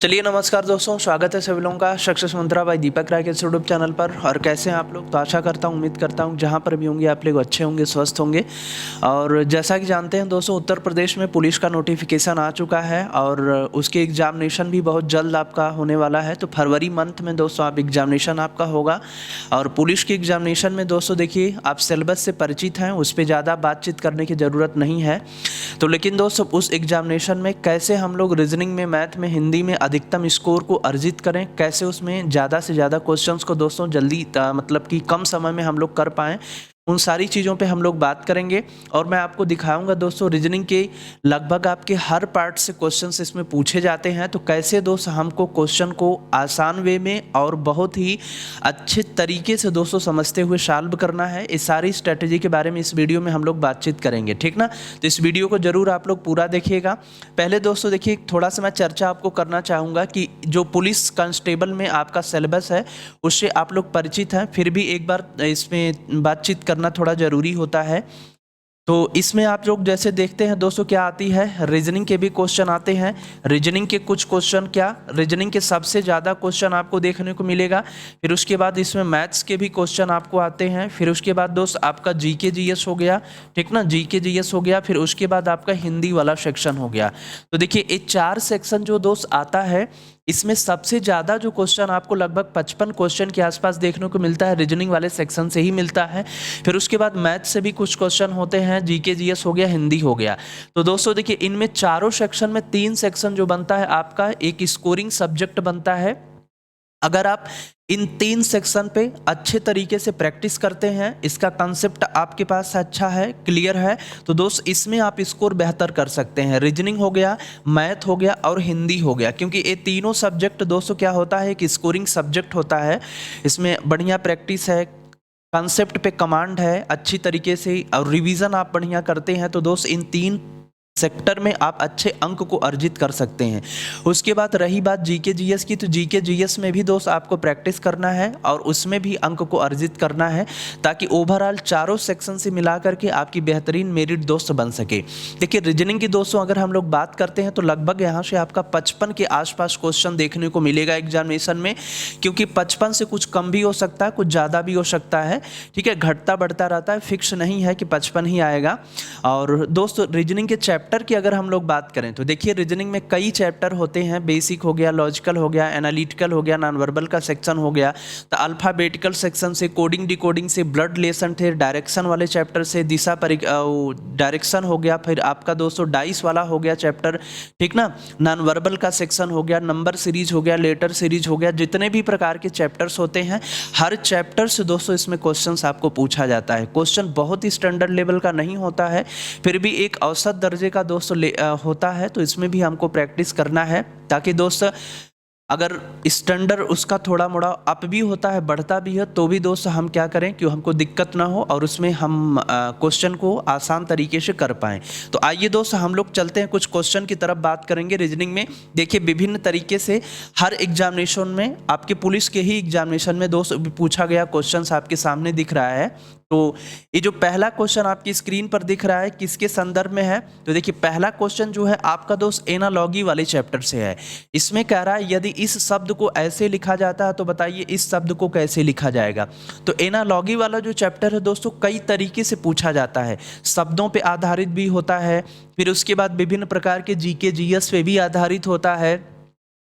चलिए नमस्कार दोस्तों, स्वागत है सभी लोगों का सक्सेस मंत्रा बाय दीपक राय के यूट्यूब चैनल पर। और कैसे हैं आप लोग? तो आशा करता हूं, उम्मीद करता हूं जहां पर भी होंगे आप लोग अच्छे होंगे, स्वस्थ होंगे। और जैसा कि जानते हैं दोस्तों, उत्तर प्रदेश में पुलिस का नोटिफिकेशन आ चुका है और उसके एग्जामिनेशन भी बहुत जल्द आपका होने वाला है। तो फरवरी मंथ में दोस्तों आप एग्जामिनेशन आपका होगा। और पुलिस के एग्जामिनेशन में दोस्तों देखिए, आप सिलेबस से परिचित हैं, उस पर ज़्यादा बातचीत करने की ज़रूरत नहीं है। तो लेकिन दोस्तों उस एग्जामिनेशन में कैसे हम लोग रीजनिंग में, मैथ में, हिंदी में अधिकतम स्कोर को अर्जित करें, कैसे उसमें ज़्यादा से ज़्यादा क्वेश्चंस को दोस्तों जल्दी मतलब कि कम समय में हम लोग कर पाएँ, उन सारी चीज़ों पे हम लोग बात करेंगे। और मैं आपको दिखाऊंगा दोस्तों, रीजनिंग के लगभग आपके हर पार्ट से क्वेश्चंस इसमें पूछे जाते हैं। तो कैसे दोस्त हमको क्वेश्चन को आसान वे में और बहुत ही अच्छे तरीके से दोस्तों समझते हुए सॉल्व करना है, इस सारी स्ट्रेटेजी के बारे में इस वीडियो में हम लोग बातचीत करेंगे, ठीक ना। तो इस वीडियो को जरूर आप लोग पूरा देखिएगा। पहले दोस्तों देखिए, थोड़ा सा मैं चर्चा आपको करना चाहूँगा कि जो पुलिस कांस्टेबल में आपका सिलेबस है उससे आप लोग परिचित हैं, फिर भी एक बार इसमें बातचीत करना थोड़ा ज़रूरी होता है। तो इसमें आप लोग जैसे देखते हैं दोस्तों, क्या आती है, रीजनिंग के भी क्वेश्चन आते हैं। रीजनिंग के कुछ क्वेश्चन, क्या रीजनिंग के सबसे ज़्यादा क्वेश्चन आपको देखने को मिलेगा। फिर उसके बाद इसमें मैथ्स के भी क्वेश्चन आपको आते हैं। फिर उसके बाद दोस्त आपका जीके जीएस हो गया, ठीक ना, जीके जीएस हो गया। फिर उसके बाद आपका हिंदी वाला सेक्शन हो गया। तो देखिए ये 4 सेक्शन जो दोस्त आता है, इसमें सबसे ज़्यादा जो क्वेश्चन आपको लगभग 55 क्वेश्चन के आसपास देखने को मिलता है, रीजनिंग वाले सेक्शन से ही मिलता है। फिर उसके बाद मैथ से भी कुछ क्वेश्चन होते हैं, जीके जीएस हो गया, हिंदी हो गया। तो दोस्तों देखिए, इनमें चारों सेक्शन में 3 सेक्शन जो बनता है आपका, एक स्कोरिंग सब्जेक्ट बनता है। अगर आप इन 3 सेक्शन पे अच्छे तरीके से प्रैक्टिस करते हैं, इसका कंसेप्ट आपके पास अच्छा है, क्लियर है, तो दोस्त इसमें आप स्कोर बेहतर कर सकते हैं। रीजनिंग हो गया, मैथ हो गया और हिंदी हो गया, क्योंकि ये तीनों सब्जेक्ट दोस्तों क्या होता है, एक स्कोरिंग सब्जेक्ट होता है। इसमें बढ़िया प्रैक्टिस है, कंसेप्ट पे कमांड है अच्छी तरीके से, और रिवीजन आप बढ़िया करते हैं, तो दोस्त इन 3 सेक्टर में आप अच्छे अंक को अर्जित कर सकते हैं। उसके बाद रही बात जीके जीएस की, तो जीके जीएस में भी दोस्त आपको प्रैक्टिस करना है और उसमें भी अंक को अर्जित करना है, ताकि ओवरऑल चारों सेक्शन से मिला करके आपकी बेहतरीन मेरिट दोस्त बन सके। देखिए रीजनिंग की दोस्तों अगर हम लोग बात करते हैं, तो लगभग यहाँ से आपका 55 के आसपास क्वेश्चन देखने को मिलेगा एग्जामिनेशन में, क्योंकि 55 से कुछ कम भी हो सकता है, कुछ ज़्यादा भी हो सकता है, ठीक है, घटता बढ़ता रहता है, फिक्स नहीं है कि 55 ही आएगा। और दोस्तों रीजनिंग के चैप्टर की अगर हम लोग बात करें, तो देखिए रीजनिंग में कई चैप्टर होते हैं। बेसिक हो गया, लॉजिकल हो गया, एनालिटिकल हो गया, नॉन वर्बल का सेक्शन हो गया, तो अल्फाबेटिकल सेक्शन से, कोडिंग डिकोडिंग से, ब्लड लेसन थे, डायरेक्शन वाले चैप्टर से, दिशा डायरेक्शन हो गया, फिर आपका दोस्तों डाइस वाला हो गया चैप्टर, ठीक ना, नॉन वर्बल का सेक्शन हो गया, नंबर सीरीज हो गया, लेटर सीरीज हो गया। जितने भी प्रकार के चैप्टर्स होते हैं, हर चैप्टर से दोस्तों इसमें क्वेश्चंस आपको पूछा जाता है। क्वेश्चन बहुत ही स्टैंडर्ड लेवल का नहीं होता है, फिर भी एक औसत दर्जे का दोस्तों होता है। तो इसमें भी हमको प्रैक्टिस करना है, ताकि दोस्त अगर स्टैंडर्ड उसका थोड़ा मोड़ा अप भी होता है, बढ़ता भी है, तो भी दोस्त हम क्या करें कि हमको दिक्कत ना हो और उसमें हम क्वेश्चन को आसान तरीके से कर पाएँ। तो आइए दोस्त हम लोग चलते हैं, कुछ क्वेश्चन की तरफ बात करेंगे रीजनिंग में। देखिए विभिन्न तरीके से हर एग्जामिनेशन में, आपके पुलिस के ही एग्जामिनेशन में दोस्त पूछा गया क्वेश्चन आपके सामने दिख रहा है। तो ये जो पहला क्वेश्चन आपकी स्क्रीन पर दिख रहा है, किसके संदर्भ में है? तो देखिए पहला क्वेश्चन जो है आपका दोस्त एनालॉजी वाले चैप्टर से है। इसमें कह रहा है यदि इस शब्द को ऐसे लिखा जाता है तो बताइए इस शब्द को कैसे लिखा जाएगा। तो एनालॉजी वाला जो चैप्टर है दोस्तों, कई तरीके से पूछा जाता है, शब्दों पे आधारित भी होता है, फिर उसके बाद विभिन्न प्रकार के जीके जीएस पे भी आधारित होता है,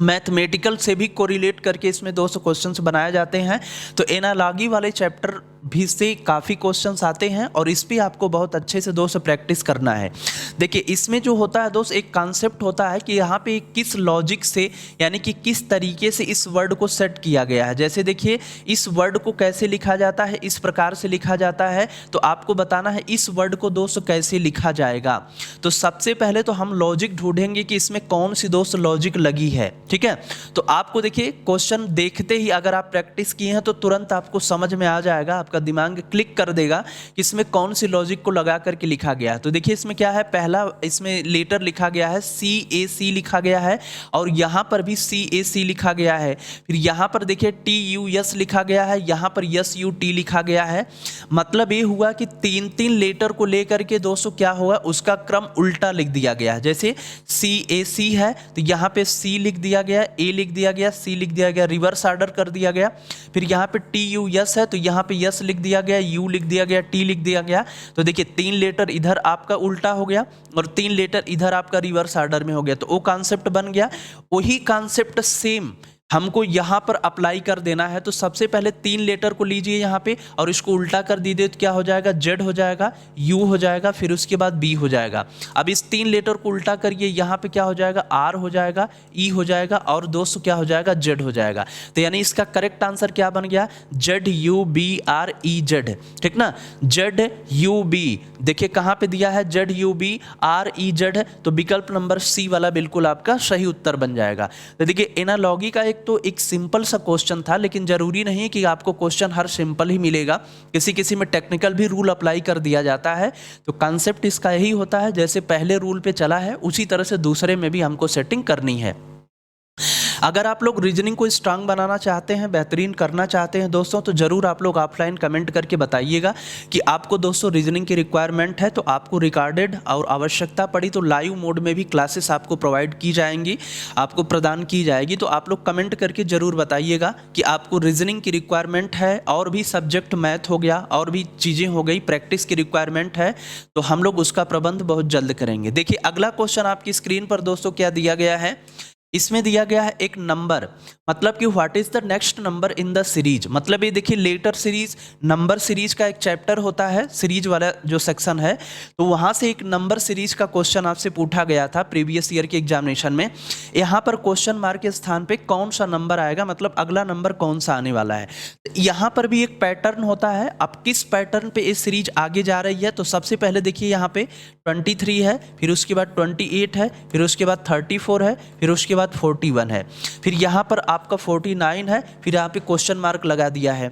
मैथमेटिकल से भी कोरिलेट करके इसमें 200 क्वेश्चंस बनाए जाते हैं। तो एनालॉजी वाले चैप्टर भी से काफ़ी क्वेश्चंस आते हैं और इस पे आपको बहुत अच्छे से दोस्त प्रैक्टिस करना है। देखिए इसमें जो होता है दोस्त, एक कॉन्सेप्ट होता है कि यहाँ पे किस लॉजिक से, यानी कि किस तरीके से इस वर्ड को सेट किया गया है। जैसे देखिए इस वर्ड को कैसे लिखा जाता है, इस प्रकार से लिखा जाता है, तो आपको बताना है इस वर्ड को दोस्त कैसे लिखा जाएगा। तो सबसे पहले तो हम लॉजिक ढूंढेंगे कि इसमें कौन सी दोस्त लॉजिक लगी है, ठीक है। तो आपको देखिए क्वेश्चन देखते ही अगर आप प्रैक्टिस किए हैं तो तुरंत आपको समझ में आ जाएगा, आपका दिमाग क्लिक कर देगा कि इसमें कौन सी लॉजिक को लगा करके लिखा गया। तो देखिए इसमें क्या है, पहला इसमें लेटर लिखा गया है, CAC लिखा गया है, और यहाँ पर भी CAC लिखा गया है। फिर यहाँ पर देखिए TUS लिखा गया है, यहाँ पर SUT लिखा गया है। मतलब ये हुआ कि 3-3 लेटर को लेकर के दोस्तों क्या हुआ, उसका क्रम उल्टा लिख दिया गया है। जैसे CAC है तो यहाँ पे C लिख दिया दिया गया, ए लिख दिया गया, सी लिख दिया गया, रिवर्स ऑर्डर कर दिया गया। फिर यहाँ पे टी यू यस है तो यहाँ पे यस लिख दिया गया, यू लिख दिया गया, टी लिख दिया गया। तो देखिए 3 लेटर इधर आपका उल्टा हो गया और 3 लेटर इधर आपका रिवर्स ऑर्डर में हो गया, तो वो कॉन्सेप्ट बन गया। वही कॉन्सेप्ट सेम हमको यहाँ पर अप्लाई कर देना है। तो सबसे पहले 3 लेटर को लीजिए यहाँ पे और इसको उल्टा कर दीजिए तो क्या हो जाएगा, जेड हो जाएगा, यू हो जाएगा, फिर उसके बाद बी हो जाएगा। अब इस 3 लेटर को उल्टा करिए, यहाँ पे क्या हो जाएगा, आर हो जाएगा, ई हो जाएगा और दोस्तों क्या हो जाएगा, जेड हो जाएगा। तो यानी इसका करेक्ट आंसर क्या बन गया, Z U B R E Z, ठीक ना, जेड यू बी। देखिए कहाँ पे दिया है, Z U B R E Z, तो विकल्प नंबर सी वाला बिल्कुल आपका सही उत्तर बन जाएगा। तो देखिए एनालॉगी का एक सिंपल सा क्वेश्चन था, लेकिन जरूरी नहीं कि आपको क्वेश्चन हर सिंपल ही मिलेगा, किसी किसी में टेक्निकल भी रूल अप्लाई कर दिया जाता है। तो कॉन्सेप्ट इसका यही होता है, जैसे पहले रूल पे चला है उसी तरह से दूसरे में भी हमको सेटिंग करनी है। अगर आप लोग रीजनिंग को स्ट्रांग बनाना चाहते हैं, बेहतरीन करना चाहते हैं दोस्तों, तो ज़रूर आप लोग ऑफलाइन कमेंट करके बताइएगा कि आपको दोस्तों रीजनिंग की रिक्वायरमेंट है, तो आपको रिकॉर्डेड और आवश्यकता पड़ी तो लाइव मोड में भी क्लासेस आपको प्रोवाइड की जाएंगी, आपको प्रदान की जाएगी। तो आप लोग कमेंट करके ज़रूर बताइएगा कि आपको रीजनिंग की रिक्वायरमेंट है, और भी सब्जेक्ट मैथ हो गया, और भी चीज़ें हो गई, प्रैक्टिस की रिक्वायरमेंट है, तो हम लोग उसका प्रबंध बहुत जल्द करेंगे। देखिए अगला क्वेश्चन आपकी स्क्रीन पर दोस्तों क्या दिया गया है, इसमें दिया गया है एक नंबर, मतलब कि what is the next number in the series. मतलब ये देखिए लेटर सीरीज, नंबर सीरीज का एक चैप्टर होता है, सीरीज वाला जो सेक्शन है, तो वहां से एक नंबर सीरीज का क्वेश्चन आपसे पूछा गया था प्रीवियस ईयर के एग्जामिनेशन में। यहाँ पर क्वेश्चन मार्क के स्थान पे कौन सा नंबर आएगा, मतलब अगला नंबर कौन सा आने वाला है। यहाँ पर भी एक पैटर्न होता है, अब किस पैटर्न पे ये सीरीज आगे जा रही है। तो सबसे पहले देखिए यहाँ पे 23 है, फिर उसके बाद 28 है, फिर उसके बाद 34 है, फिर उसके बाद 41 है, फिर यहाँ पर आपका 49 है, फिर यहाँ पे क्वेश्चन मार्क लगा दिया है।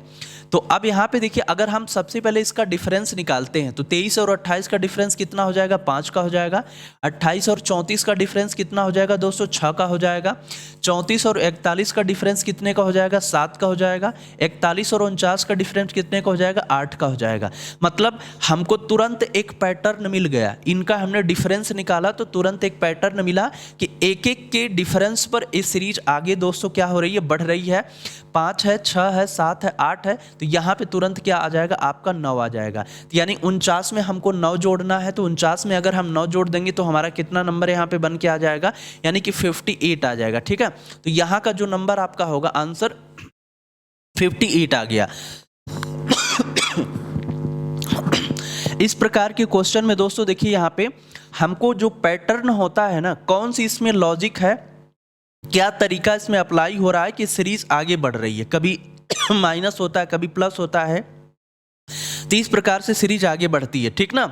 तो अब यहाँ पे देखिए अगर हम सबसे पहले इसका डिफरेंस निकालते हैं तो 23 और 28 का डिफरेंस कितना हो जाएगा, 5 का हो जाएगा। 28 और 34 का डिफरेंस कितना हो जाएगा दोस्तों, 6 का हो जाएगा। 34 और 41 का डिफरेंस कितने का हो जाएगा, 7 का हो जाएगा। 41 और 49 का डिफरेंस कितने का हो जाएगा, 8 का हो जाएगा। मतलब हमको तुरंत एक पैटर्न मिल गया, इनका हमने डिफरेंस निकाला तो तुरंत एक पैटर्न मिला कि एक एक के डिफरेंस पर ये सीरीज आगे दोस्तों क्या हो रही है, बढ़ रही है। 5 है, 6 है, 7 है, 8 है, तो यहाँ पे तुरंत क्या आ जाएगा, आपका 9 आ जाएगा। तो यानी 49 में हमको 9 जोड़ना है, तो 49 में अगर हम 9 जोड़ देंगे तो हमारा कितना नंबर यहाँ पे बन के आ जाएगा, यानी कि 58 आ जाएगा। ठीक है, तो यहाँ का जो नंबर आपका होगा आंसर 58 आ गया। इस प्रकार के क्वेश्चन में दोस्तों देखिए यहाँ पे हमको जो पैटर्न होता है ना, कौन सी इसमें लॉजिक है, क्या तरीका इसमें अप्लाई हो रहा है कि सीरीज आगे बढ़ रही है, कभी माइनस होता है, कभी प्लस होता है, तो इस प्रकार से सीरीज आगे बढ़ती है। ठीक ना,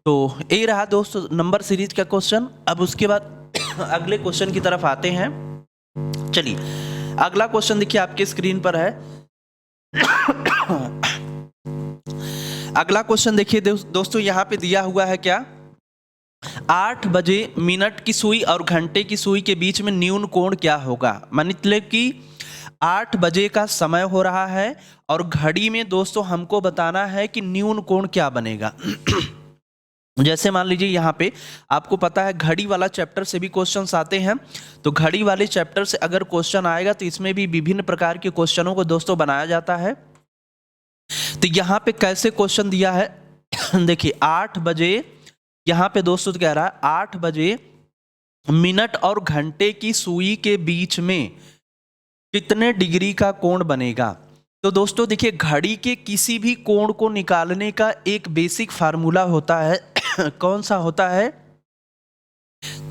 तो ये रहा दोस्तों नंबर सीरीज का क्वेश्चन। अब उसके बाद अगले क्वेश्चन की तरफ आते हैं। चलिए अगला क्वेश्चन देखिए आपके स्क्रीन पर है। अगला क्वेश्चन देखिए दोस्तों यहाँ पे दिया हुआ है क्या, 8 बजे मिनट की सुई और घंटे की सुई के बीच में न्यून कोण क्या होगा। मतलब कि 8 बजे का समय हो रहा है और घड़ी में दोस्तों हमको बताना है कि न्यून कोण क्या बनेगा। जैसे मान लीजिए यहाँ पे आपको पता है घड़ी वाला चैप्टर से भी क्वेश्चंस आते हैं, तो घड़ी वाले चैप्टर से अगर क्वेश्चन आएगा तो इसमें भी विभिन्न प्रकार के क्वेश्चनों को दोस्तों बनाया जाता है। तो यहाँ पे कैसे क्वेश्चन दिया है देखिए 8 बजे, यहाँ पे दोस्तों कह रहा है 8 बजे मिनट और घंटे की सुई के बीच में कितने डिग्री का कोण बनेगा। तो दोस्तों देखिए घड़ी के किसी भी कोण को निकालने का एक बेसिक फार्मूला होता है कौन सा होता है,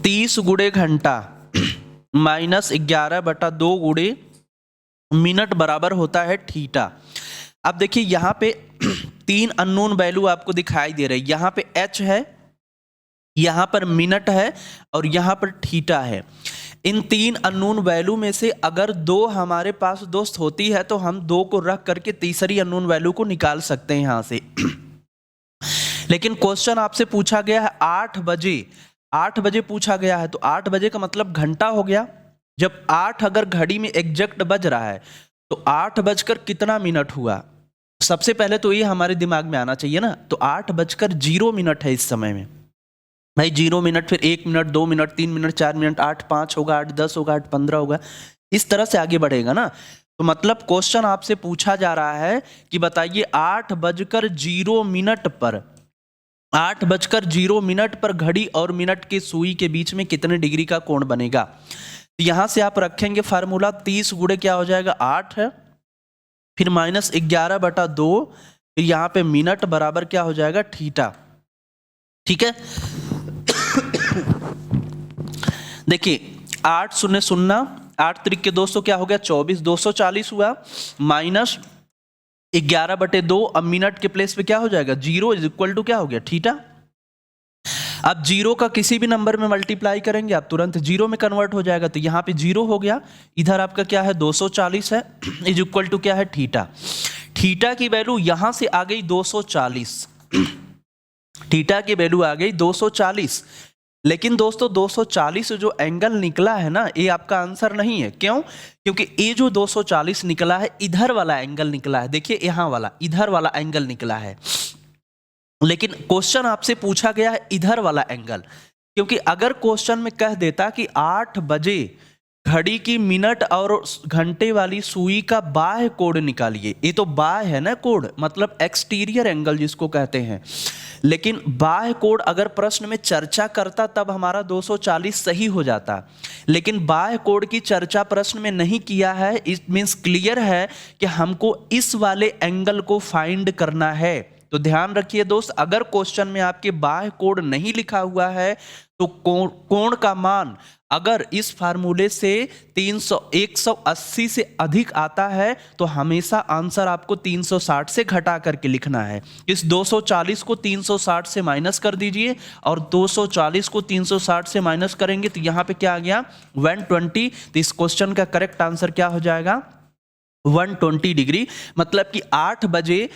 30 गुणे घंटा माइनस 11/2 गुणे मिनट बराबर होता है थीटा। अब देखिए यहाँ पे 3 अननोन वैल्यू आपको दिखाई दे रही है, यहाँ पे h है, यहाँ पर मिनट है और यहाँ पर थीटा है। इन 3 अननोन वैल्यू में से अगर 2 हमारे पास दोस्त होती है तो हम 2 को रख करके तीसरी अननोन वैल्यू को निकाल सकते हैं यहाँ से। लेकिन क्वेश्चन आपसे पूछा गया है 8 बजे, 8 बजे पूछा गया है, तो 8 बजे का मतलब घंटा हो गया। जब 8 अगर घड़ी में एग्जैक्ट बज रहा है तो 8 बजकर कितना मिनट हुआ, सबसे पहले तो ये हमारे दिमाग में आना चाहिए ना। तो 8 बजकर 0 मिनट है इस समय में, भाई 0 मिनट, फिर 1 मिनट, 2 मिनट, 3 मिनट, 4 मिनट, 8, 5 होगा, 8, 10 होगा, 8, 15 होगा, इस तरह से आगे बढ़ेगा ना। तो मतलब क्वेश्चन आपसे पूछा जा रहा है कि बताइए 8:0 पर 8:0 पर घड़ी और मिनट की सुई के बीच में कितने डिग्री का कोण बनेगा। तो यहां से आप रखेंगे फार्मूला 30 गुणे क्या हो जाएगा 8 है, फिर -11/2, फिर यहाँ पे मिनट बराबर क्या हो जाएगा थीटा। ठीक है, देखिए 8 शून्य शून्य, 8 त्रिक 200 क्या हो गया 24, 240 हुआ, -11/2, अब मिनट के प्लेस पे क्या हो जाएगा 0 इज इक्वल टू क्या हो गया थीटा। अब 0 का किसी भी नंबर में मल्टीप्लाई करेंगे आप तुरंत 0 में कन्वर्ट हो जाएगा, तो यहाँ पे 0 हो गया, इधर आपका क्या है 240 है, इज इक्वल टू क्या है थीटा। थीटा की वैल्यू यहां से आ गई 240, थीटा की वैल्यू आ गई 240। लेकिन दोस्तों 240 जो एंगल निकला है ना, ये आपका आंसर नहीं है। क्यों? क्योंकि ये जो 240 निकला है इधर वाला एंगल निकला है, देखिए यहां वाला इधर वाला एंगल निकला है, लेकिन क्वेश्चन आपसे पूछा गया है इधर वाला एंगल। क्योंकि अगर क्वेश्चन में कह देता कि 8 बजे घड़ी की मिनट और घंटे वाली सुई का बाह्य कोण निकालिए, ये तो बाह्य है ना कोण, मतलब एक्सटीरियर एंगल जिसको कहते हैं, लेकिन बाह्य कोण अगर प्रश्न में चर्चा करता तब हमारा 240 सही हो जाता, लेकिन बाह्य कोण की चर्चा प्रश्न में नहीं किया है। इट मीन्स क्लियर है कि हमको इस वाले एंगल को फाइंड करना है। तो ध्यान रखिए दोस्त, अगर क्वेश्चन में आपके बाह्य कोण नहीं लिखा हुआ है तो कोण का मान अगर इस फार्मूले से 180 से अधिक आता है तो हमेशा आंसर आपको 360 से घटा करके लिखना है। इस 240 को 360 से माइनस कर दीजिए और 240 को 360 से माइनस करेंगे तो यहाँ पे क्या आ गया 120। तो इस क्वेश्चन का करेक्ट आंसर क्या हो जाएगा 120 डिग्री। मतलब कि 8 बजे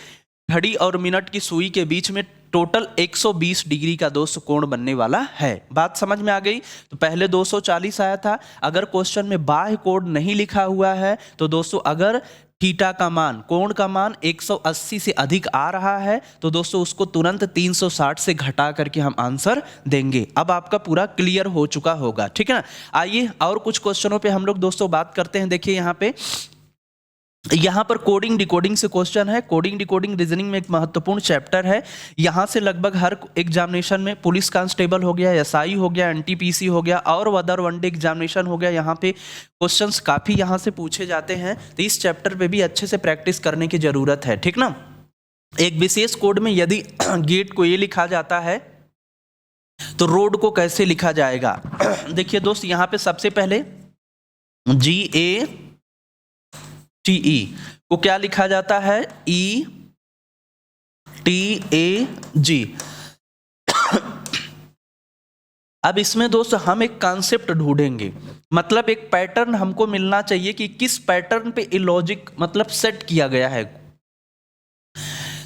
घड़ी और मिनट की सुई के बीच में टोटल 120 डिग्री का दोस्त कोण बनने वाला है। बात समझ में आ गई। तो पहले 240 आया था, अगर क्वेश्चन में बाह्य कोण नहीं लिखा हुआ है तो दोस्तों अगर थीटा का मान कोण का मान 180 से अधिक आ रहा है तो दोस्तों उसको तुरंत 360 से घटा करके हम आंसर देंगे। अब आपका पूरा क्लियर हो चुका होगा, ठीक है ना। आइए और कुछ क्वेश्चनों पे हम लोग दोस्तों बात करते हैं। देखिए यहाँ पर कोडिंग डिकोडिंग से क्वेश्चन है। कोडिंग डिकोडिंग रीजनिंग में एक महत्वपूर्ण चैप्टर है। यहाँ से लगभग हर एग्जामिनेशन में पुलिस कांस्टेबल हो गया, एसआई हो गया, एनटीपीसी हो गया और अदर वनडे एग्जामिनेशन हो गया, यहाँ पे क्वेश्चंस काफ़ी यहाँ से पूछे जाते हैं। तो इस चैप्टर पे भी अच्छे से प्रैक्टिस करने की ज़रूरत है, ठीक ना। एक विशेष कोड में यदि गेट को ये लिखा जाता है तो रोड को कैसे लिखा जाएगा। देखिए दोस्त, यहाँ पे सबसे पहले GATE को क्या लिखा जाता है ETAG। अब इसमें दोस्त हम एक कॉन्सेप्ट ढूंढेंगे, मतलब एक पैटर्न हमको मिलना चाहिए कि किस पैटर्न पे ये लॉजिक मतलब सेट किया गया है।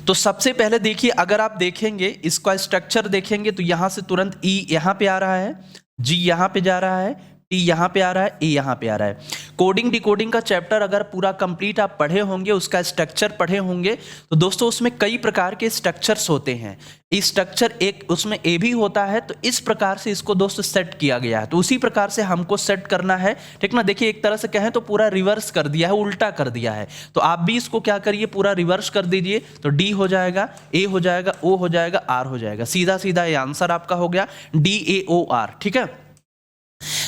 तो सबसे पहले देखिए, अगर आप देखेंगे इसका स्ट्रक्चर देखेंगे तो यहां से तुरंत E यहां पे आ रहा है, G यहां पे जा रहा है, T यहाँ पे आ रहा है, A यहाँ पे आ रहा है। कोडिंग डिकोडिंग का चैप्टर अगर पूरा कंप्लीट आप पढ़े होंगे, उसका स्ट्रक्चर पढ़े होंगे तो दोस्तों उसमें कई प्रकार के स्ट्रक्चर्स होते हैं। इस स्ट्रक्चर एक उसमें A भी होता है, तो इस प्रकार से इसको दोस्तों सेट किया गया है। तो उसी प्रकार से हमको सेट करना है, ठीक ना। देखिए एक तरह से कहें तो पूरा रिवर्स कर दिया है, उल्टा कर दिया है। तो आप भी इसको क्या करिए, पूरा रिवर्स कर दीजिए। तो D हो जाएगा, A हो जाएगा, O हो जाएगा, R हो जाएगा। सीधा सीधा ये आंसर आपका हो गया DAOR, ठीक है।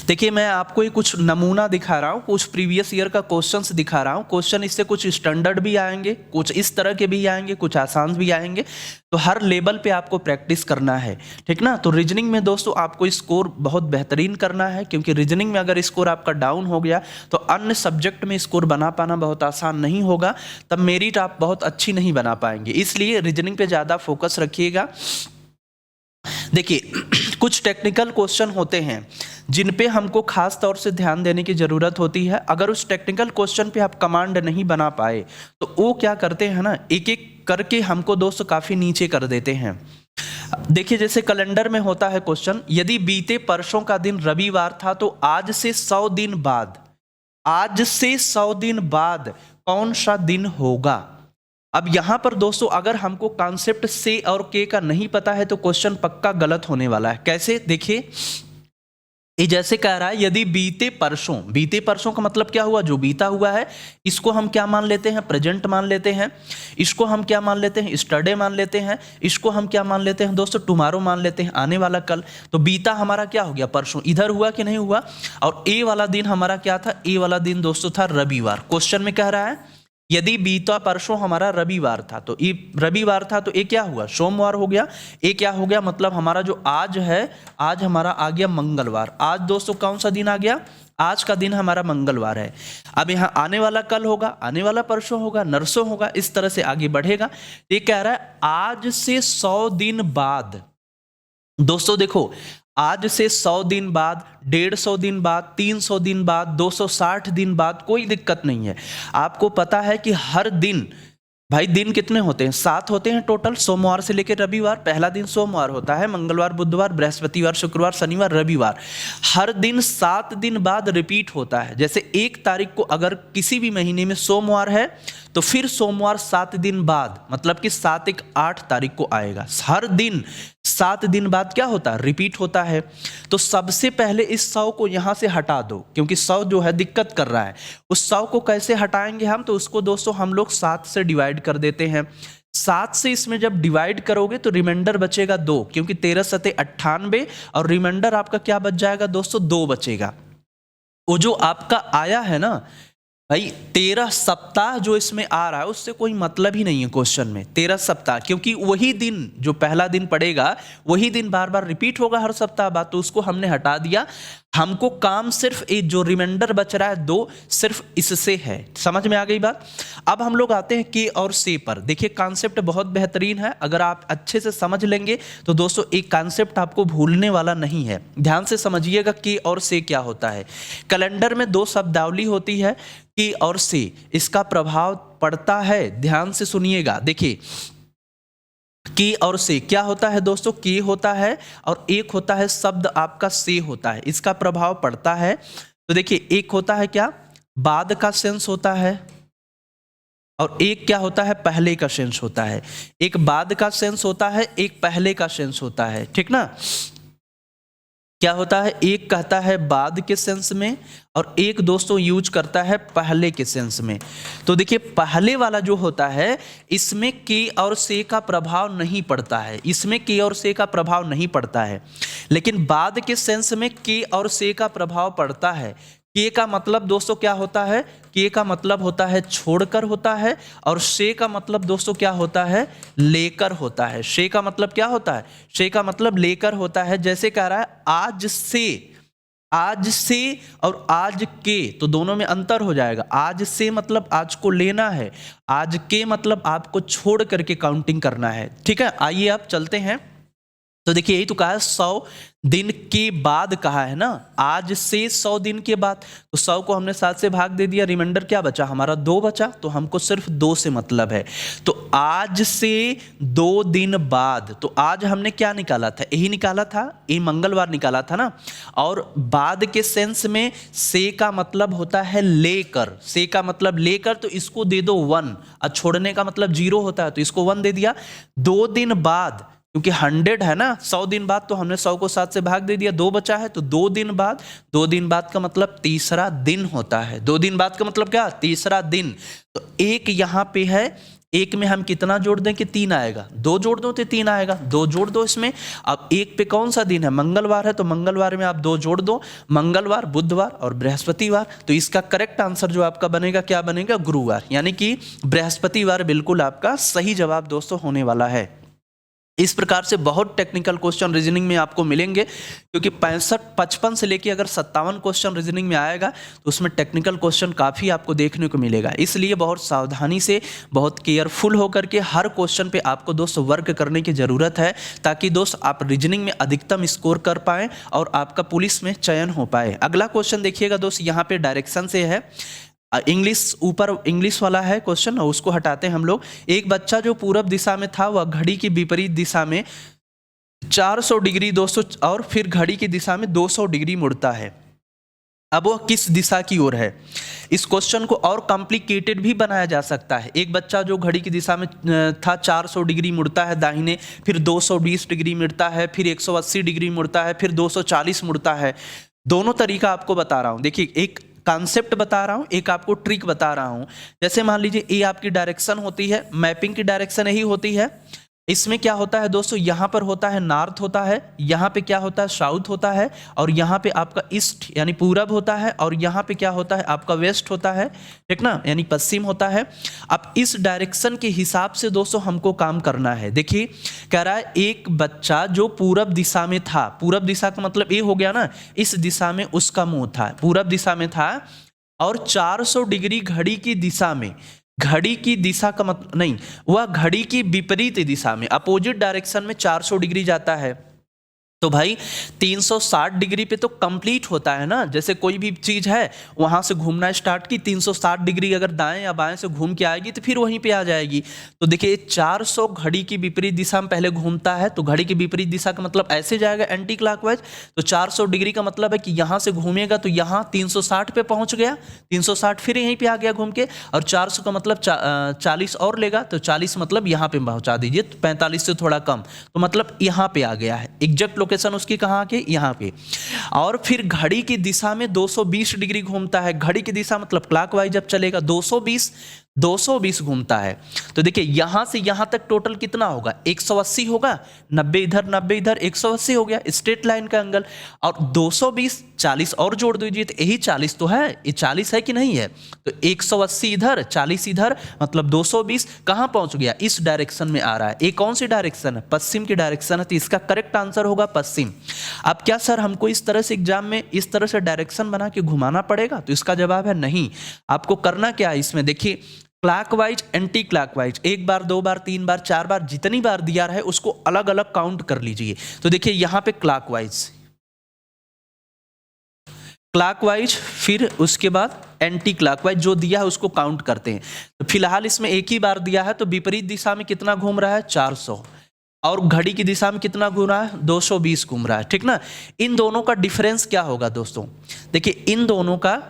देखिए मैं आपको ये कुछ नमूना दिखा रहा हूँ, कुछ प्रीवियस ईयर का क्वेश्चंस दिखा रहा हूँ। क्वेश्चन इससे कुछ स्टैंडर्ड भी आएंगे, कुछ इस तरह के भी आएंगे, कुछ आसान भी आएंगे। तो हर लेवल पे आपको प्रैक्टिस करना है, ठीक ना। तो रीजनिंग में दोस्तों आपको स्कोर बहुत बेहतरीन करना है, क्योंकि रीजनिंग में अगर स्कोर आपका डाउन हो गया तो अन्य सब्जेक्ट में स्कोर बना पाना बहुत आसान नहीं होगा, तब मेरिट आप बहुत अच्छी नहीं बना पाएंगे। इसलिए रीजनिंग पे ज़्यादा फोकस रखिएगा। देखिए कुछ टेक्निकल क्वेश्चन होते हैं जिन पे हमको खास तौर से ध्यान देने की ज़रूरत होती है। अगर उस टेक्निकल क्वेश्चन पे आप कमांड नहीं बना पाए तो वो क्या करते हैं ना, एक एक करके हमको दोस्तों काफ़ी नीचे कर देते हैं। देखिए जैसे कैलेंडर में होता है क्वेश्चन, यदि बीते परसों का दिन रविवार था तो आज से 100 दिन बाद कौन सा दिन होगा। अब यहां पर दोस्तों अगर हमको कॉन्सेप्ट से और के का नहीं पता है तो क्वेश्चन पक्का गलत होने वाला है। कैसे, देखिए ये जैसे कह रहा है यदि बीते परसों का मतलब क्या हुआ, जो बीता हुआ है, इसको हम क्या मान लेते हैं, प्रेजेंट मान लेते हैं। इसको हम क्या मान लेते हैं, स्टरडे मान लेते हैं। इसको हम क्या मान लेते हैं दोस्तों, टुमारो मान लेते हैं, आने वाला कल। तो बीता हमारा क्या हो गया, परसों। इधर हुआ कि नहीं हुआ। और ए वाला दिन हमारा क्या था, ए वाला दिन दोस्तों था रविवार। क्वेश्चन में कह रहा है यदि बीता परसों हमारा रविवार था, तो ये रविवार था, तो ये क्या हुआ, सोमवार हो गया। ये क्या हो गया, मतलब हमारा जो आज है, आज हमारा आ गया मंगलवार। आज दोस्तों कौन सा दिन आ गया, आज का दिन हमारा मंगलवार है। अब यहाँ आने वाला कल होगा, आने वाला परसों होगा, नरसों होगा, इस तरह से आगे बढ़ेगा। ये कह रहा है आज से 100 दिन बाद। दोस्तों देखो, आज से 100 दिन बाद, 150 दिन बाद, 300 दिन बाद, 260 दिन बाद, कोई दिक्कत नहीं है। आपको पता है कि हर दिन, भाई दिन कितने होते हैं, 7 होते हैं टोटल, सोमवार से लेकर रविवार। पहला दिन सोमवार होता है, मंगलवार, बुधवार, बृहस्पतिवार, शुक्रवार, शनिवार, रविवार। हर दिन 7 दिन बाद रिपीट होता है। जैसे 1 तारीख को अगर किसी भी महीने में सोमवार है, तो फिर सोमवार 7 दिन बाद, मतलब कि 7 1 8 तारीख को आएगा। हर दिन 7 दिन बाद क्या होता है, रिपीट होता है। तो सबसे पहले इस 100 को यहां से हटा दो, क्योंकि 100 जो है दिक्कत कर रहा है। उस 100 को कैसे हटाएंगे हम, तो उसको दोस्तों हम लोग 7 से डिवाइड कर देते हैं। 7 से इसमें जब डिवाइड करोगे तो रिमाइंडर बचेगा 2, क्योंकि 13 सते 98, और रिमाइंडर आपका क्या बच जाएगा दोस्तों, 2 बचेगा। वो जो आपका आया है ना भाई, 13 सप्ताह जो इसमें आ रहा है उससे कोई मतलब ही नहीं है क्वेश्चन में, 13 सप्ताह, क्योंकि वही दिन जो पहला दिन पड़ेगा वही दिन बार बार रिपीट होगा हर सप्ताह बाद, तो उसको हमने हटा दिया। हमको काम सिर्फ एक जो रिमाइंडर बच रहा है 2, सिर्फ इससे है। समझ में आ गई बात। अब हम लोग आते हैं के और से पर। देखिए कॉन्सेप्ट बहुत बेहतरीन है, अगर आप अच्छे से समझ लेंगे तो दोस्तों एक कॉन्सेप्ट आपको भूलने वाला नहीं है। ध्यान से समझिएगा के और से क्या होता है। कैलेंडर में 2 शब्दावली होती है, के और से, इसका प्रभाव पड़ता है। ध्यान से सुनिएगा, देखिए के और से क्या होता है दोस्तों, के होता है और एक होता है शब्द आपका से होता है, इसका प्रभाव पड़ता है। तो देखिए एक होता है क्या, बाद का सेंस होता है, और एक क्या होता है, पहले का सेंस होता है। एक बाद का सेंस होता है, एक पहले का सेंस होता है, ठीक ना। क्या होता है, एक कहता है बाद के सेंस में, और एक दोस्तों यूज करता है पहले के सेंस में। तो देखिए पहले वाला जो होता है इसमें के और से का प्रभाव नहीं पड़ता है, इसमें के और से का प्रभाव नहीं पड़ता है। लेकिन बाद के सेंस में के और से का प्रभाव पड़ता है। के का मतलब दोस्तों क्या होता है, के का मतलब होता है छोड़कर होता है, और से का मतलब दोस्तों क्या होता है, लेकर होता है। से का मतलब क्या होता है, से का मतलब लेकर होता है। जैसे कह रहा है आज से और आज के, तो दोनों में अंतर हो जाएगा। आज से मतलब आज को लेना है, आज के मतलब आपको छोड़ करके काउंटिंग करना है, ठीक है। आइए आप चलते हैं। तो देखिए यही तो कहा है 100 दिन के बाद कहा है ना, आज से 100 दिन के बाद। तो 100 को हमने 7 से भाग दे दिया, रिमाइंडर क्या बचा हमारा, 2 बचा। तो हमको सिर्फ 2 से मतलब है। तो आज से 2 दिन बाद, तो आज हमने क्या निकाला था, यही निकाला था, ये मंगलवार निकाला था ना। और बाद के सेंस में से का मतलब होता है लेकर, से का मतलब लेकर, तो इसको दे दो 1, और छोड़ने का मतलब 0 होता है, तो इसको 1 दे दिया। 2 दिन बाद, क्योंकि 100 है ना, 100 दिन बाद, तो हमने 100 को 7 से भाग दे दिया, 2 बचा है, तो 2 दिन बाद। 2 दिन बाद का मतलब तीसरा दिन होता है। 2 दिन बाद का मतलब क्या, तीसरा दिन। तो एक यहाँ पे है, एक में हम कितना जोड़ दें कि 3 आएगा, 2 जोड़ दो तो 3 आएगा, 2 जोड़ दो इसमें। अब एक पे कौन सा दिन है, मंगलवार है, तो मंगलवार में आप 2 जोड़ दो, मंगलवार, बुधवार और बृहस्पतिवार। तो इसका करेक्ट आंसर जो आपका बनेगा क्या बनेगा, गुरुवार, यानी कि बृहस्पतिवार बिल्कुल आपका सही जवाब दोस्तों होने वाला है। इस प्रकार से बहुत टेक्निकल क्वेश्चन रीजनिंग में आपको मिलेंगे, क्योंकि 55 से लेके अगर 57 क्वेश्चन रीजनिंग में आएगा तो उसमें टेक्निकल क्वेश्चन काफ़ी आपको देखने को मिलेगा। इसलिए बहुत सावधानी से, बहुत केयरफुल होकर के हर क्वेश्चन पे आपको दोस्त वर्क करने की ज़रूरत है, ताकि दोस्त आप रीजनिंग में अधिकतम स्कोर कर पाएँ और आपका पुलिस में चयन हो पाए। अगला क्वेश्चन देखिएगा दोस्त, यहाँ पे डायरेक्शन से है, इंग्लिश, ऊपर इंग्लिश वाला है क्वेश्चन, और उसको हटाते हैं हम लोग। एक बच्चा जो पूरब दिशा में था वह घड़ी की विपरीत दिशा में 400 डिग्री 200 और फिर घड़ी की दिशा में 200 डिग्री मुड़ता है। अब वह किस दिशा की ओर है। इस क्वेश्चन को और कॉम्प्लिकेटेड भी बनाया जा सकता है। एक बच्चा जो घड़ी की दिशा में था 400 डिग्री मुड़ता है दाहिने, फिर 220 डिग्री मुड़ता है, फिर 180 डिग्री मुड़ता है, फिर 240 मुड़ता है। दोनों तरीका आपको बता रहा हूँ। देखिए, एक कॉन्सेप्ट बता रहा हूँ, एक आपको ट्रिक बता रहा हूँ। जैसे मान लीजिए ये आपकी डायरेक्शन होती है, मैपिंग की डायरेक्शन यही होती है। इसमें क्या होता है दोस्तों, यहाँ पर होता है नॉर्थ होता है, यहाँ पे क्या होता है साउथ होता है, और यहाँ पे आपका ईस्ट यानी पूरब होता है, और यहाँ पे क्या होता है आपका वेस्ट होता है, ठीक ना, यानी पश्चिम होता है। अब इस डायरेक्शन के हिसाब से दोस्तों हमको काम करना है। देखिए कह रहा है एक बच्चा जो पूरब दिशा में था, पूरब दिशा का मतलब ये हो गया ना, इस दिशा में उसका मुंह था, पूरब दिशा में था, और 400 डिग्री घड़ी की दिशा में, घड़ी की दिशा का मतलब नहीं, वह घड़ी की विपरीत दिशा में, अपोजिट डायरेक्शन में 400 डिग्री जाता है। तो भाई 360 डिग्री पे तो कंप्लीट होता है ना। जैसे कोई भी चीज है वहां से घूमना स्टार्ट की, 360 डिग्री अगर दाएं या बाएं से घूम के आएगी तो फिर वहीं पे आ जाएगी। तो देखिए 400 घड़ी की विपरीत दिशा में पहले घूमता है, तो घड़ी की विपरीत दिशा का मतलब ऐसे जाएगा एंटी क्लॉकवाइज। तो 400 डिग्री का मतलब है कि यहाँ से घूमेगा तो यहाँ 360 पे पहुंच गया, 360 फिर यहीं पे आ गया घूम के, और 400 का मतलब 40 और लेगा, तो 40 मतलब यहाँ पे पहुंचा दीजिए, 45 से थोड़ा कम, तो मतलब यहाँ पे आ गया है। एग्जैक्ट लोकेशन उसकी कहाँ के, यहाँ पे। और फिर घड़ी की दिशा में 220 डिग्री घूमता है, घड़ी की दिशा मतलब क्लॉकवाइज जब चलेगा 220 घूमता है। तो देखिए यहां से यहां तक टोटल कितना होगा, 180 होगा, 90 इधर 90 इधर, 180 हो गया स्ट्रेट लाइन का एंगल। और 220 40 और जोड़ दीजिए तो यही 40 तो है, ये 40 है कि नहीं है। तो 180 इधर 40 इधर, मतलब 220 कहां पहुंच गया, इस डायरेक्शन में आ रहा है। ये कौन सी डायरेक्शन है, पश्चिम की डायरेक्शन है, तो इसका करेक्ट आंसर होगा पश्चिम। अब क्या सर हमको इस तरह से एग्जाम में इस तरह से डायरेक्शन बना के घुमाना पड़ेगा, तो इसका जवाब है नहीं। आपको करना क्या है इसमें, देखिए क्लॉकवाइज एंटी क्लॉकवाइज, एक बार दो बार तीन बार चार बार जितनी बार दिया है उसको अलग अलग काउंट कर लीजिए। तो देखिए यहां पे क्लॉकवाइज, फिर उसके बाद एंटी क्लॉकवाइज जो दिया है उसको काउंट करते हैं। तो फिलहाल इसमें एक ही बार दिया है, तो विपरीत दिशा में कितना घूम रहा है 400, और घड़ी की दिशा में कितना घूम रहा है 220 घूम रहा है, ठीक ना। इन दोनों का डिफरेंस क्या होगा दोस्तों, देखिए इन दोनों का,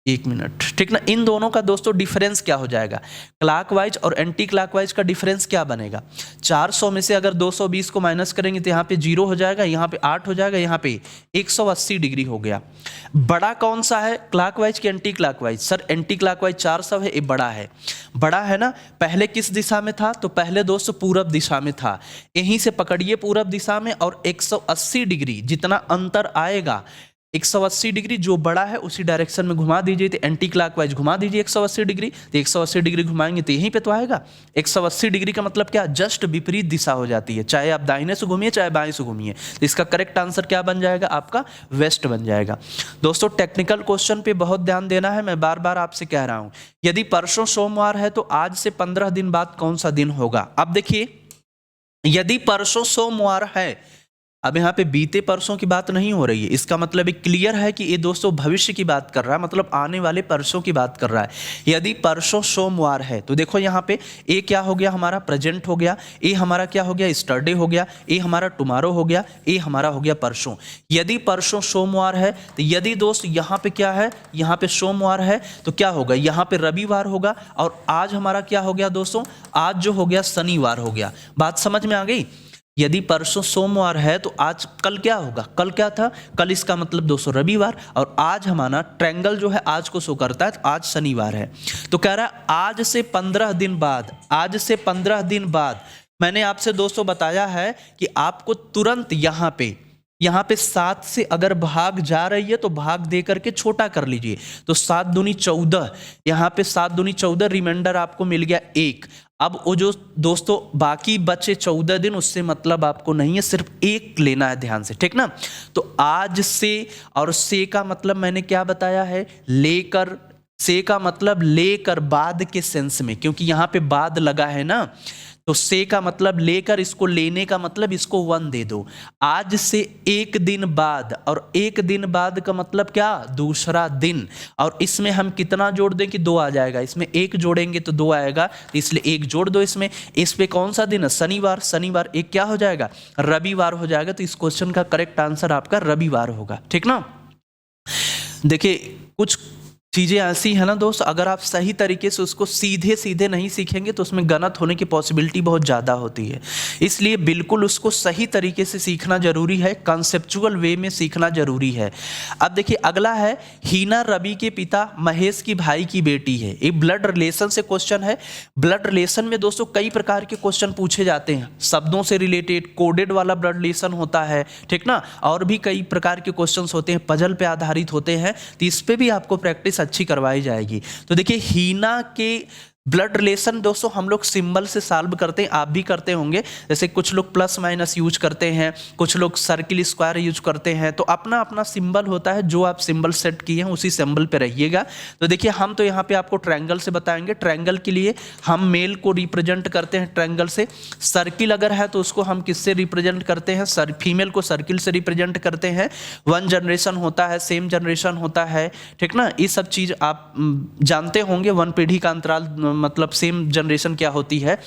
एक मिनट, ठीक ना, इन दोनों का दोस्तों डिफरेंस क्या हो जाएगा, क्लॉकवाइज और एंटी क्लॉकवाइज का डिफरेंस क्या बनेगा। 400 में से अगर 220 को माइनस करेंगे तो यहाँ पे 0 हो जाएगा, यहाँ पे 8 हो जाएगा, यहाँ पे 180 डिग्री हो गया। बड़ा कौन सा है, क्लॉकवाइज की anti clockwise, sir anti clockwise 400 है, ये बड़ा है, बड़ा है ना। पहले किस दिशा में था, तो पहले दोस्तों पूरब दिशा में था, यहीं से पकड़िए पूरब दिशा में, और 180 डिग्री जितना अंतर आएगा, 180 डिग्री जो बड़ा है उसी डायरेक्शन में घुमा दीजिए, तो एंटी क्लॉकवाइज घुमा दीजिए 180 डिग्री, तो 180 डिग्री घुमाएंगे तो यहीं पे तो आएगा। 180 डिग्री का मतलब क्या, जस्ट विपरीत दिशा हो जाती है, चाहे आप दाहिने से घूमिए चाहे बाएं से घूमिए। तो इसका करेक्ट आंसर क्या बन जाएगा, आपका वेस्ट बन जाएगा। दोस्तों टेक्निकल क्वेश्चन पे बहुत ध्यान देना है, मैं बार बार आपसे कह रहा हूं। यदि परसों सोमवार है तो आज से 15 दिन बाद कौन सा दिन होगा। अब देखिए यदि परसों सोमवार है, अब यहाँ पे बीते परसों की बात नहीं हो रही है, इसका मतलब एक क्लियर है कि ये दोस्तों भविष्य की बात कर रहा है, मतलब आने वाले परसों की बात कर रहा है। यदि परसों सोमवार है तो देखो यहाँ पे ये क्या हो गया, हमारा प्रेजेंट हो गया, ये हमारा क्या हो गया, स्टरडे हो गया, ये हमारा टुमारो हो गया, ये हमारा हो गया परसों। यदि परसों सोमवार है तो यदि दोस्त यहाँ पे क्या है, यहाँ पे सोमवार है तो क्या होगा, यहाँ पे रविवार होगा, और आज हमारा क्या हो गया दोस्तों, आज जो हो गया शनिवार हो गया। बात समझ में आ गई। यदि परसों सोमवार है तो आज कल क्या होगा, कल क्या था, कल इसका मतलब दोस्तों रविवार, और आज हमारा ट्रायंगल जो है आज को शो करता है, तो आज शनिवार है। तो कह रहा है आज से 15 दिन बाद, आज से 15 दिन बाद मैंने आपसे दोस्तों बताया है कि आपको तुरंत यहाँ पे 7 से अगर भाग जा रही है तो भाग दे करके छोटा कर लीजिए। तो 7 दूनी 14, यहाँ पे 7 दूनी 14, रिमाइंडर आपको मिल गया 1। अब वो जो दोस्तों बाकी बचे 14 दिन, उससे मतलब आपको नहीं है, सिर्फ 1 लेना है ध्यान से, ठीक ना। तो आज से, और से का मतलब मैंने क्या बताया है, लेकर, से का मतलब लेकर बाद के सेंस में, क्योंकि यहाँ पे बाद लगा है ना, तो से का मतलब लेकर, इसको लेने का मतलब इसको 1 दे दो। आज से 1 दिन बाद, और 1 दिन बाद का मतलब क्या, दूसरा दिन, और इसमें हम कितना जोड़ दें कि 2 आ जाएगा, इसमें 1 जोड़ेंगे तो 2 आएगा, इसलिए 1 जोड़ दो इसमें। इस पे कौन सा दिन है, शनिवार, शनिवार 1 क्या हो जाएगा, रविवार हो जाएगा। तो इस क्वेश्चन का करेक्ट आंसर आपका रविवार होगा, ठीक ना। देखिए कुछ चीज़ें ऐसी है ना दोस्त, अगर आप सही तरीके से उसको सीधे सीधे नहीं सीखेंगे तो उसमें गलत होने की पॉसिबिलिटी बहुत ज़्यादा होती है। इसलिए बिल्कुल उसको सही तरीके से सीखना जरूरी है, कंसेप्चुअल वे में सीखना जरूरी है। अब देखिए अगला है, हीना रवि के पिता महेश की भाई की बेटी है। ये ब्लड रिलेशन से क्वेश्चन है। ब्लड रिलेशन में दोस्तों कई प्रकार के क्वेश्चन पूछे जाते हैं, शब्दों से रिलेटेड कोडेड वाला ब्लड रिलेशन होता है, ठीक ना, और भी कई प्रकार के क्वेश्चंस होते हैं, पजल पे आधारित होते हैं, तो इस पे भी आपको प्रैक्टिस अच्छी करवाई जाएगी। तो देखिए हीना के ब्लड रिलेशन दोस्तों हम लोग सिंबल से सॉल्व करते हैं, आप भी करते होंगे। जैसे कुछ लोग प्लस माइनस यूज करते हैं, कुछ लोग सर्किल स्क्वायर यूज करते हैं, तो अपना अपना सिंबल होता है, जो आप सिंबल सेट किए हैं उसी सिंबल पे रहिएगा। तो देखिए हम तो यहाँ पे आपको ट्रायंगल से बताएंगे। ट्रायंगल के लिए हम मेल को रिप्रेजेंट करते हैं ट्रायंगल से। सर्किल अगर है तो उसको हम किससे रिप्रेजेंट करते हैं, फीमेल को सर्किल से रिप्रेजेंट करते हैं। वन जनरेशन होता है, सेम जनरेशन होता है, ठीक ना, ये सब चीज़ आप जानते होंगे। वन पीढ़ी का अंतराल मतलब सेम जनरेशन क्या होती है।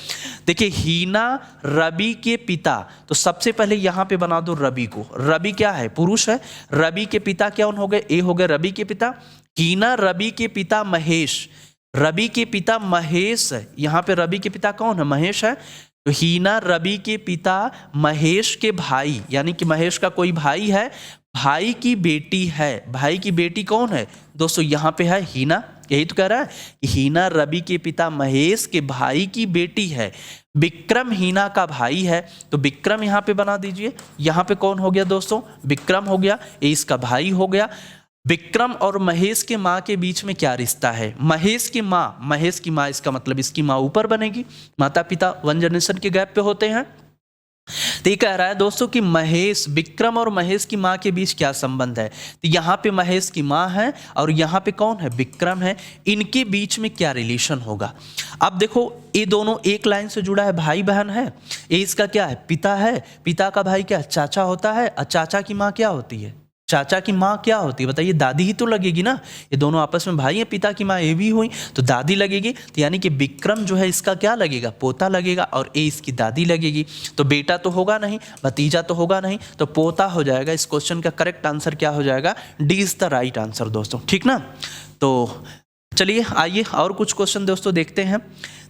देखिए हीना रवि के पिता, तो सबसे पहले यहां पे बना दो रवि को। रवि क्या है, पुरुष है। रवि के पिता क्या हो गए, ए हो गए रवि के पिता। हीना रवि के पिता महेश, रवि के पिता महेश, यहां पे रवि के पिता कौन है, महेश है। तो हीना रवि के पिता महेश के भाई, यानी कि महेश का कोई भाई है, भाई की बेटी है। भाई की बेटी कौन है दोस्तों, यहां पे है हीना। यही तो कह रहा है कि हीना रवि के पिता महेश के भाई की बेटी है। विक्रम हीना का भाई है, तो विक्रम यहां पे बना दीजिए। यहां पे कौन हो गया दोस्तों, विक्रम हो गया, ये इसका भाई हो गया। विक्रम और महेश के माँ के बीच में क्या रिश्ता है, महेश की माँ, इसका मतलब इसकी माँ ऊपर बनेगी। माता पिता वन जनरेशन के गैप पे होते हैं। तो ये कह रहा है दोस्तों कि महेश, विक्रम और महेश की माँ के बीच क्या संबंध है। तो यहाँ पे महेश की माँ है और यहाँ पे कौन है, विक्रम है। इनके बीच में क्या रिलेशन होगा। अब देखो ये दोनों एक लाइन से जुड़ा है, भाई बहन है। ये इसका क्या है, पिता है। पिता का भाई क्या, चाचा होता है। और चाचा की माँ क्या होती है, चाचा की माँ क्या होती है बताइए, दादी ही तो लगेगी ना। ये दोनों आपस में भाई हैं, पिता की माँ ये भी हुई तो दादी लगेगी। तो यानी कि विक्रम जो है इसका क्या लगेगा, पोता लगेगा, और ए इसकी दादी लगेगी। तो बेटा तो होगा नहीं, भतीजा तो होगा नहीं, तो पोता हो जाएगा। इस क्वेश्चन का करेक्ट आंसर क्या हो जाएगा, D is the right answer दोस्तों, ठीक ना। तो चलिए आइए और कुछ क्वेश्चन दोस्तों देखते हैं।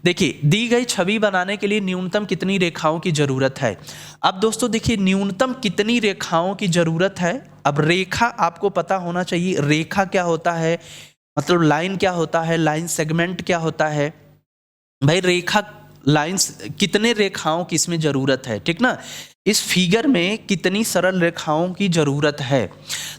देखिए दी गई छवि बनाने के लिए न्यूनतम कितनी रेखाओं की जरूरत है। अब दोस्तों देखिए न्यूनतम कितनी रेखाओं की जरूरत है। अब रेखा आपको पता होना चाहिए, रेखा क्या होता है, मतलब लाइन क्या होता है, लाइन सेगमेंट क्या होता है। भाई रेखा, लाइंस, कितने रेखाओं की इसमें जरूरत है, ठीक ना। इस फिगर में कितनी सरल रेखाओं की जरूरत है।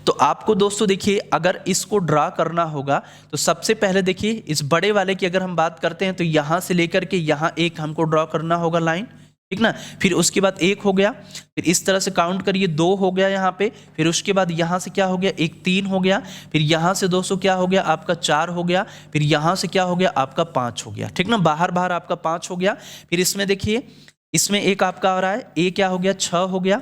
तो आपको दोस्तों देखिए अगर इसको ड्रा करना होगा तो सबसे पहले देखिए इस बड़े वाले की अगर हम बात करते हैं तो यहां से लेकर के यहां एक हमको ड्रॉ करना होगा लाइन, ठीक ना। फिर उसके बाद एक हो गया, फिर इस तरह से काउंट करिए, दो हो गया यहाँ पे। फिर उसके बाद यहाँ से क्या हो गया, एक तीन हो गया। फिर यहाँ से दोस्तों क्या हो गया, आपका चार हो गया। फिर यहाँ से क्या हो गया, आपका पाँच हो गया, ठीक ना। बाहर बाहर आपका पाँच हो गया। फिर इसमें देखिए इसमें एक आपका आ रहा है, ए क्या हो गया, छः हो गया।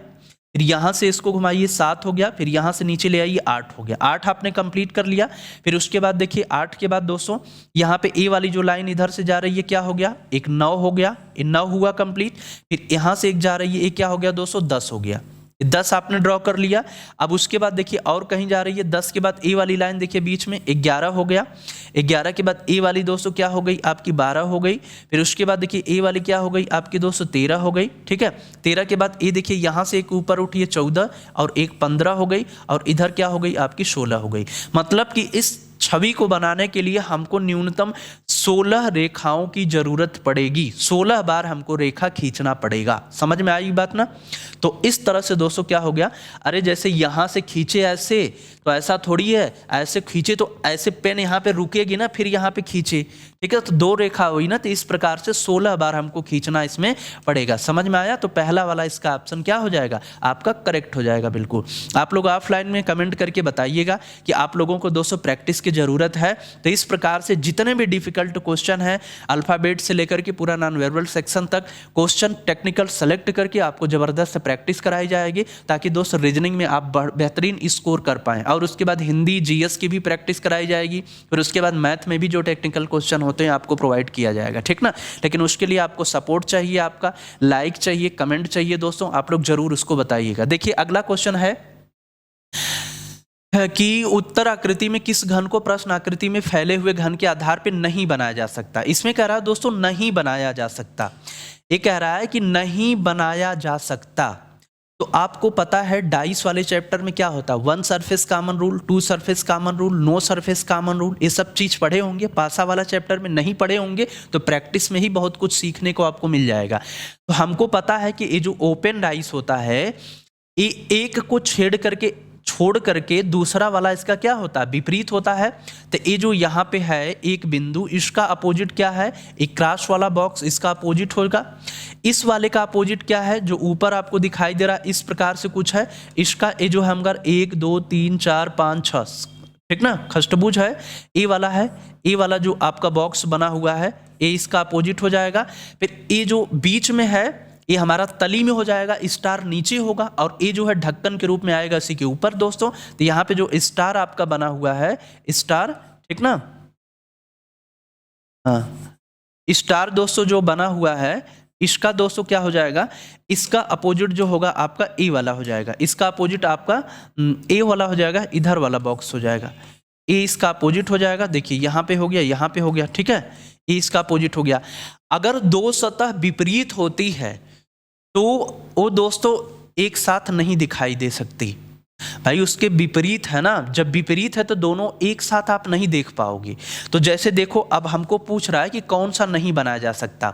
फिर यहाँ से इसको घुमाइए, सात हो गया। फिर यहाँ से नीचे ले आइए, आठ हो गया। आठ आपने कंप्लीट कर लिया। फिर उसके बाद देखिए आठ के बाद दोस्तों यहाँ पे ए वाली जो लाइन इधर से जा रही है क्या हो गया, एक नौ हो गया, ये नौ हुआ कंप्लीट। फिर यहाँ से एक जा रही है, ये क्या हो गया दोस्तों, दस हो गया। 10 आपने ड्रॉ कर लिया। अब उसके बाद देखिए और कहीं जा रही है, 10 के बाद ए वाली लाइन देखिए बीच में 11 हो गया। 11 के बाद ए वाली दोस्तों क्या हो गई, आपकी 12 हो गई। फिर उसके बाद देखिए ए वाली क्या हो गई, आपकी दोस्तों 13 हो गई, ठीक है। 13 के बाद ए देखिए यहाँ से एक ऊपर उठी है 14 और एक 15 हो गई, और इधर क्या हो गई आपकी 16 हो गई। मतलब कि इस छवि को बनाने के लिए हमको न्यूनतम 16 रेखाओं की जरूरत पड़ेगी। 16 बार हमको रेखा खींचना पड़ेगा। समझ में आई बात ना। तो इस तरह से दोस्तों क्या हो गया, अरे जैसे यहां से खींचे ऐसे, तो ऐसा थोड़ी है, ऐसे खींचे तो ऐसे पेन यहाँ पे रुकेगी ना, फिर यहाँ पे खींचे, ठीक है। तो दो रेखा हुई ना, तो इस प्रकार से 16 बार हमको खींचना इसमें पड़ेगा। समझ में आया। तो पहला वाला इसका ऑप्शन क्या हो जाएगा, आपका करेक्ट हो जाएगा। बिल्कुल आप लोग ऑफलाइन में कमेंट करके बताइएगा कि आप लोगों को दोस्तों प्रैक्टिस की जरूरत है। तो इस प्रकार से जितने भी डिफिकल्ट क्वेश्चन है, अल्फाबेट से लेकर के पूरा नॉन वर्बल सेक्शन तक क्वेश्चन टेक्निकल सेलेक्ट करके आपको जबरदस्त प्रैक्टिस कराई जाएगी, ताकि दोस्तों रीजनिंग में आप बेहतरीन स्कोर कर पाएं। और उसके बाद हिंदी जीएस की भी प्रैक्टिस कराई जाएगी। फिर उसके बाद मैथ में भी जो टेक्निकल क्वेश्चन होते हैं आपको प्रोवाइड किया जाएगा, ठीक ना। लेकिन उसके लिए आपको सपोर्ट चाहिए, आपका लाइक चाहिए, कमेंट चाहिए दोस्तों। आप लोग जरूर उसको बताइएगा। देखिए अगला क्वेश्चन है, है कि उत्तर आकृति में किस घन को प्रश्न आकृति में फैले हुए घन के आधार पर नहीं बनाया जा सकता। इसमें कह रहा है दोस्तों नहीं बनाया जा सकता, ये कह रहा है कि नहीं बनाया जा सकता। तो आपको पता है डाइस वाले चैप्टर में क्या होता है, 1 surface common rule, 2 surface common rule, no surface common rule, ये सब चीज पढ़े होंगे। पासा वाला चैप्टर में नहीं पढ़े होंगे तो प्रैक्टिस में ही बहुत कुछ सीखने को आपको मिल जाएगा। तो हमको पता है कि ये जो ओपन डाइस होता है ये एक को छोड़ करके दूसरा वाला इसका क्या होता है, विपरीत होता है। तो ये जो यहाँ पे है एक बिंदु, इसका अपोजिट क्या है, एक क्रॉस वाला बॉक्स, इसका अपोजिट होगा। इस वाले का अपोजिट क्या है, जो ऊपर आपको दिखाई दे रहा है इस प्रकार से कुछ है, इसका ये जो है हमारा 1 2 3 4 5 6, ठीक ना, खष्टभुज है। ए वाला है, ए वाला जो आपका बॉक्स बना हुआ है ये इसका अपोजिट हो जाएगा। फिर ये जो बीच में है ये हमारा तली में हो जाएगा, स्टार नीचे होगा, और ये जो है ढक्कन के रूप में आएगा इसी के ऊपर दोस्तों। तो यहाँ पे जो स्टार आपका बना हुआ है, स्टार, ठीक ना, हाँ, स्टार दोस्तों जो बना हुआ है इसका दोस्तों क्या हो जाएगा, इसका अपोजिट जो होगा आपका ए वाला हो जाएगा, इसका अपोजिट आपका ए वाला हो जाएगा, इधर वाला बॉक्स हो जाएगा, ए इसका अपोजिट हो जाएगा। देखिए यहाँ पे हो गया, यहाँ पे हो गया, ठीक है, ए इसका अपोजिट हो गया। अगर दो सतह विपरीत होती है तो वो दोस्तों एक साथ नहीं दिखाई दे सकती भाई, उसके विपरीत है ना, जब विपरीत है तो दोनों एक साथ आप नहीं देख पाओगे। तो जैसे देखो अब हमको पूछ रहा है कि कौन सा नहीं बनाया जा सकता,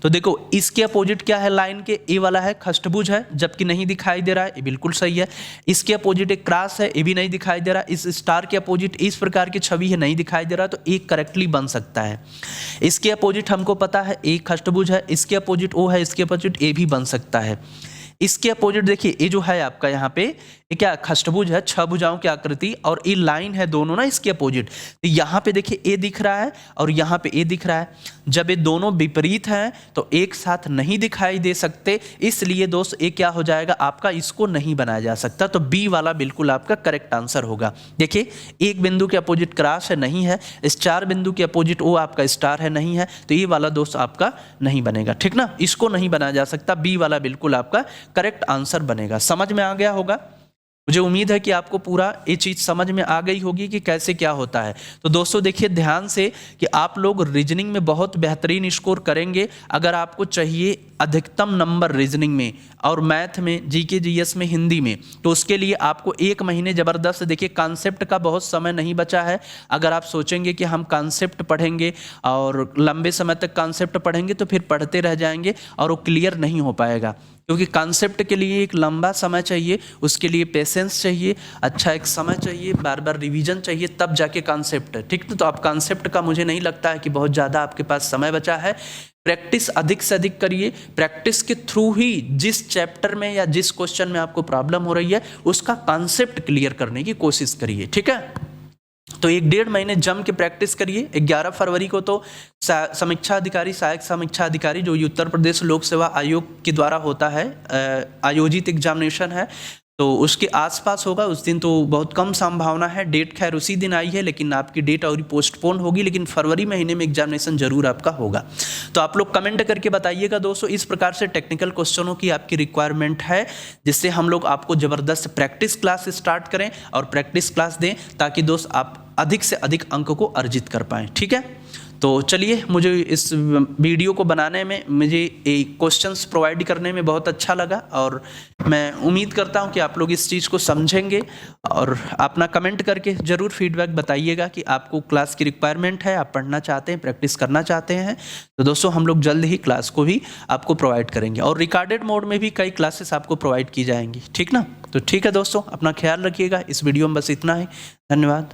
तो देखो इसके अपोजिट क्या है लाइन के, ए वाला है खष्टभुज है, जबकि नहीं दिखाई दे रहा है, ये बिल्कुल सही है। इसके अपोजिट एक क्रॉस है, ये भी नहीं दिखाई दे रहा। इस स्टार के अपोजिट इस प्रकार की छवि है, नहीं दिखाई दे रहा, तो एक करेक्टली बन सकता है। इसके अपोजिट हमको पता है एक खष्टभुज है, इसके अपोजिट ओ है, इसके अपोजिट ए भी बन सकता है। इसके अपोजिट देखिए ये जो है आपका यहाँ पे ये क्या खष्टभुज है, 6 भुजाओं की आकृति, और ये लाइन है दोनों ना इसके अपोजिट। तो यहाँ पे देखिए ए दिख रहा है और यहाँ पे ए दिख रहा है, जब ये दोनों विपरीत हैं तो एक साथ नहीं दिखाई दे सकते, इसलिए दोस्त ये क्या हो जाएगा आपका, इसको नहीं बनाया जा सकता। तो बी वाला बिल्कुल आपका करेक्ट आंसर होगा। देखिए एक बिंदु के अपोजिट क्रॉस है, नहीं है, इस 4 बिंदु के अपोजिट वो आपका स्टार है, नहीं है, तो ये वाला दोस्त आपका नहीं बनेगा, ठीक ना, इसको नहीं बनाया जा सकता, बी वाला बिल्कुल आपका करेक्ट आंसर बनेगा। समझ में आ गया होगा, मुझे उम्मीद है कि आपको पूरा ये चीज़ समझ में आ गई होगी कि कैसे क्या होता है। तो दोस्तों देखिए ध्यान से कि आप लोग रीजनिंग में बहुत बेहतरीन स्कोर करेंगे। अगर आपको चाहिए अधिकतम नंबर रीजनिंग में और मैथ में, जीके जीएस में, हिंदी में, तो उसके लिए आपको 1 महीने ज़बरदस्त, देखिए कॉन्सेप्ट का बहुत समय नहीं बचा है। अगर आप सोचेंगे कि हम कॉन्सेप्ट पढ़ेंगे और लंबे समय तक कॉन्सेप्ट पढ़ेंगे तो फिर पढ़ते रह जाएंगे और वो क्लियर नहीं हो पाएगा, क्योंकि कॉन्सेप्ट के लिए एक लंबा समय चाहिए, उसके लिए पेशेंस चाहिए, अच्छा एक समय चाहिए, बार बार रिवीजन चाहिए, तब जाके कॉन्सेप्ट, ठीक। तो आप कॉन्सेप्ट का मुझे नहीं लगता है कि बहुत ज़्यादा आपके पास समय बचा है। प्रैक्टिस अधिक से अधिक करिए, प्रैक्टिस के थ्रू ही जिस चैप्टर में या जिस क्वेश्चन में आपको प्रॉब्लम हो रही है उसका कॉन्सेप्ट क्लियर करने की कोशिश करिए, ठीक है। तो 1-1.5 महीने जम के प्रैक्टिस करिए। 11 फरवरी को तो समीक्षा अधिकारी, सहायक समीक्षा अधिकारी, जो उत्तर प्रदेश लोक सेवा आयोग के द्वारा होता है, आयोजित एग्जामिनेशन है, तो उसके आसपास होगा। उस दिन तो बहुत कम संभावना है, डेट खैर उसी दिन आई है, लेकिन आपकी डेट और पोस्टपोन होगी, लेकिन फरवरी महीने में एग्जामिनेशन जरूर आपका होगा। तो आप लोग कमेंट करके बताइएगा दोस्तों, इस प्रकार से टेक्निकल क्वेश्चनों की आपकी रिक्वायरमेंट है, जिससे हम लोग आपको ज़बरदस्त प्रैक्टिस क्लास स्टार्ट करें और प्रैक्टिस क्लास दें, ताकि दोस्त आप अधिक से अधिक अंक को अर्जित कर पाएँ, ठीक है। तो चलिए, मुझे इस वीडियो को बनाने में, मुझे क्वेश्चंस प्रोवाइड करने में बहुत अच्छा लगा, और मैं उम्मीद करता हूं कि आप लोग इस चीज़ को समझेंगे, और अपना कमेंट करके ज़रूर फीडबैक बताइएगा कि आपको क्लास की रिक्वायरमेंट है, आप पढ़ना चाहते हैं, प्रैक्टिस करना चाहते हैं। तो दोस्तों हम लोग जल्द ही क्लास को भी आपको प्रोवाइड करेंगे, और रिकॉर्डेड मोड में भी कई क्लासेस आपको प्रोवाइड की जाएंगी, ठीक ना। तो ठीक है दोस्तों, अपना ख्याल रखिएगा। इस वीडियो में बस इतना ही, धन्यवाद।